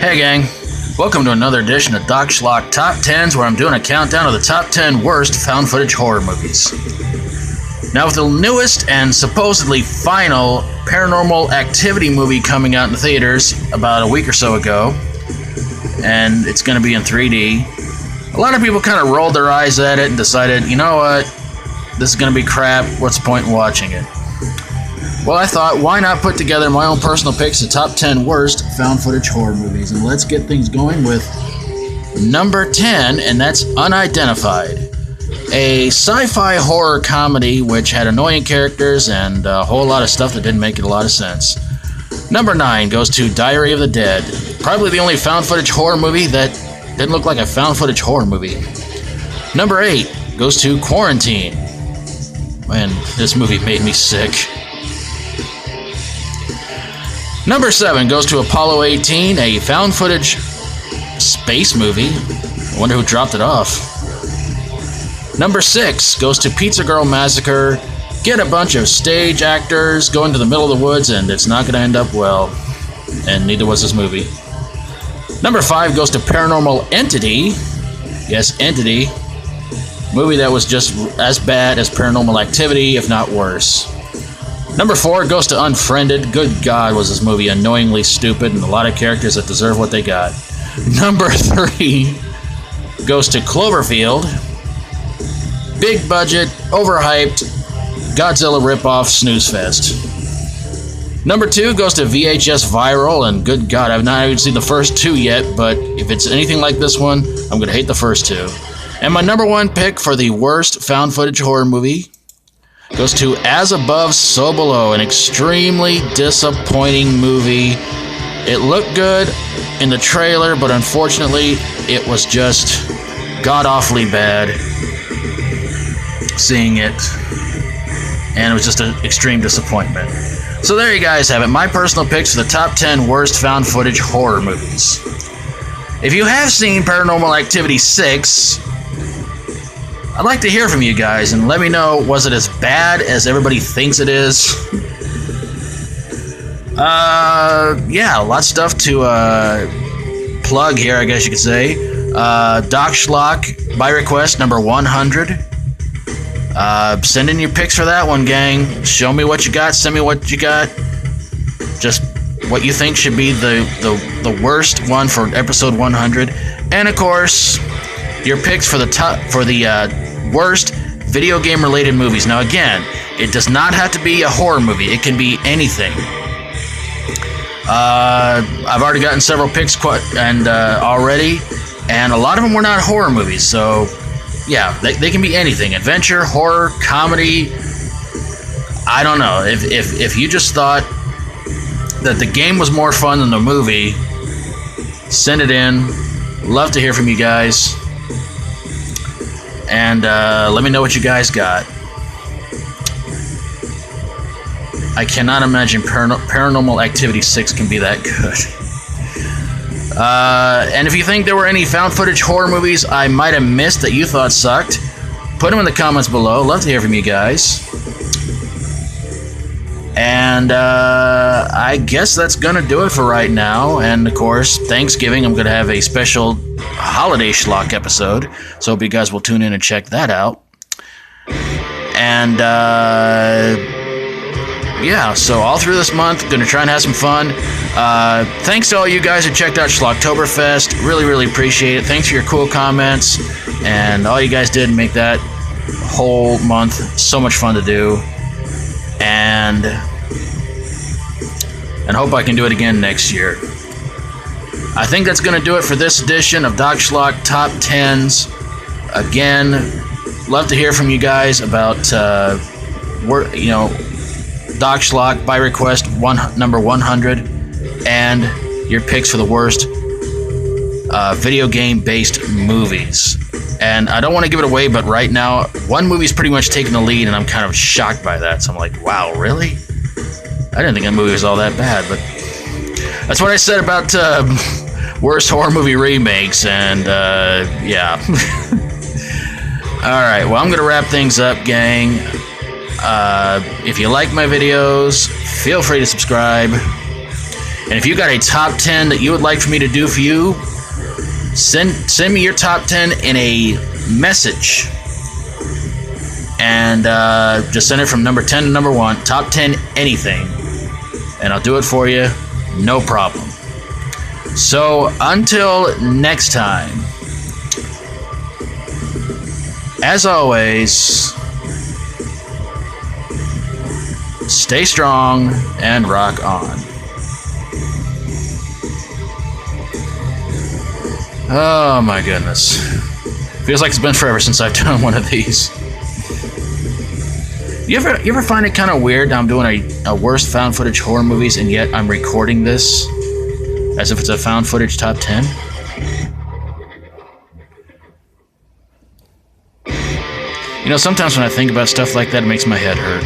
Hey gang, welcome to another edition of Doc Schlock Top 10s, where I'm doing a countdown of the top 10 worst found footage horror movies. Now, with the newest and supposedly final Paranormal Activity movie coming out in the theaters about a week or so ago, and it's going to be in 3D, a lot of people kind of rolled their eyes at it and decided, you know what, this is going to be crap, what's the point in watching it? Well, I thought, why not put together my own personal picks of top 10 worst found footage horror movies, and let's get things going with number 10, and that's Unidentified. A sci-fi horror comedy which had annoying characters and a whole lot of stuff that didn't make a lot of sense. Number 9 goes to Diary of the Dead. Probably the only found footage horror movie that didn't look like a found footage horror movie. Number 8 goes to Quarantine. Man, this movie made me sick. Number 7 goes to Apollo 18, a found footage space movie. I wonder who dropped it off. Number 6 goes to Pizza Girl Massacre. Get a bunch of stage actors, go into the middle of the woods, and it's not going to end up well. And neither was this movie. Number 5 goes to Paranormal Entity. Yes, Entity. Movie that was just as bad as Paranormal Activity, if not worse. Number 4 goes to Unfriended. Good God, was this movie annoyingly stupid and a lot of characters that deserve what they got. Number 3 goes to Cloverfield. Big budget, overhyped, Godzilla ripoff snooze fest. Number 2 goes to VHS Viral, and good God, I've not even seen the first 2 yet, but if it's anything like this one, I'm going to hate the first 2. And my number 1 pick for the worst found footage horror movie goes to As Above, So Below, an extremely disappointing movie. It looked good in the trailer, but unfortunately, it was just god-awfully bad seeing it, and it was just an extreme disappointment. So there you guys have it, my personal picks for the top 10 worst found footage horror movies. If you have seen Paranormal Activity 6, I'd like to hear from you guys and let me know, was it as bad as everybody thinks it is? Yeah, a lot of stuff to plug here, I guess you could say. Doc Schlock, by request, number 100. Send in your picks for that one, gang. Show me what you got, send me what you got. Just what you think should be the worst one for episode 100. And of course, your picks for the worst video game related movies. Now again, it does not have to be a horror movie. It can be anything. I've already gotten several picks already, and a lot of them were not horror movies. So yeah, they can be anything. Adventure, horror, comedy. I don't know. If you just thought that the game was more fun than the movie, send it in. Love to hear from you guys. And let me know what you guys got. I cannot imagine Paranormal Activity 6 can be that good. And if you think there were any found footage horror movies I might have missed that you thought sucked, put them in the comments below. Love to hear from you guys. And I guess that's going to do it for right now. And of course, Thanksgiving, I'm going to have a special holiday schlock episode. So hope you guys will tune in and check that out. And yeah, so all through this month, going to try and have some fun. Thanks to all you guys who checked out Schlocktoberfest. Really, really appreciate it. Thanks for your cool comments. And all you guys did make that whole month so much fun to do. And hope I can do it again next year. I think that's going to do it for this edition of Doc Schlock Top 10s. Again, love to hear from you guys about, Doc Schlock, by request, number 100, and your picks for the worst video game-based movies. And I don't want to give it away, but right now, one movie's pretty much taking the lead, and I'm kind of shocked by that. So I'm like, wow, really? I didn't think that movie was all that bad, but that's what I said about worst horror movie remakes, and yeah. Alright, well, I'm going to wrap things up, gang. If you like my videos, feel free to subscribe. And if you got a top 10 that you would like for me to do for you, send me your top 10 in a message. And just send it from number 10 to number 1, top 10 anything. And I'll do it for you, no problem. So until next time, as always, stay strong and rock on. Oh my goodness. Feels like it's been forever since I've done one of these. You ever find it kind of weird that I'm doing a worst found footage horror movies and yet I'm recording this as if it's a found footage top 10? You know, sometimes when I think about stuff like that, it makes my head hurt.